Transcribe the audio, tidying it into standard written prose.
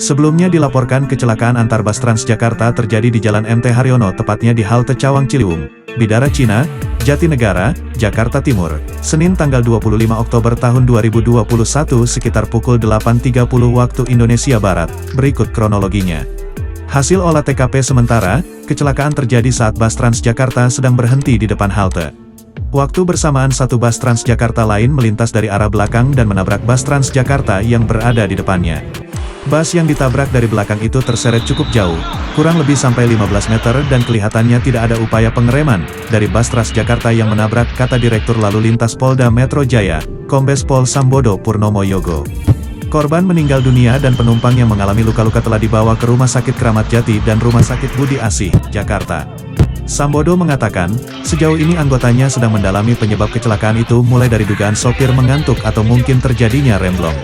Sebelumnya dilaporkan kecelakaan antar bus Transjakarta terjadi di Jalan MT Haryono tepatnya di halte Cawang Ciliwung, Bidara Cina, Jatinegara, Jakarta Timur, Senin tanggal 25 Oktober tahun 2021 sekitar pukul 8.30 waktu Indonesia Barat. Berikut kronologinya. Hasil olah TKP sementara, kecelakaan terjadi saat bus Transjakarta sedang berhenti di depan halte. Waktu bersamaan satu bus Transjakarta lain melintas dari arah belakang dan menabrak bus Transjakarta yang berada di depannya. Bus yang ditabrak dari belakang itu terseret cukup jauh, kurang lebih sampai 15 meter dan kelihatannya tidak ada upaya pengereman dari bus Transjakarta yang menabrak, kata Direktur Lalu Lintas Polda Metro Jaya, Kombes Pol Sambodo Purnomo Yogo. Korban meninggal dunia dan penumpang yang mengalami luka-luka telah dibawa ke Rumah Sakit Kramat Jati dan Rumah Sakit Budi Asih, Jakarta. Sambodo mengatakan, sejauh ini anggotanya sedang mendalami penyebab kecelakaan itu mulai dari dugaan sopir mengantuk atau mungkin terjadinya remblong.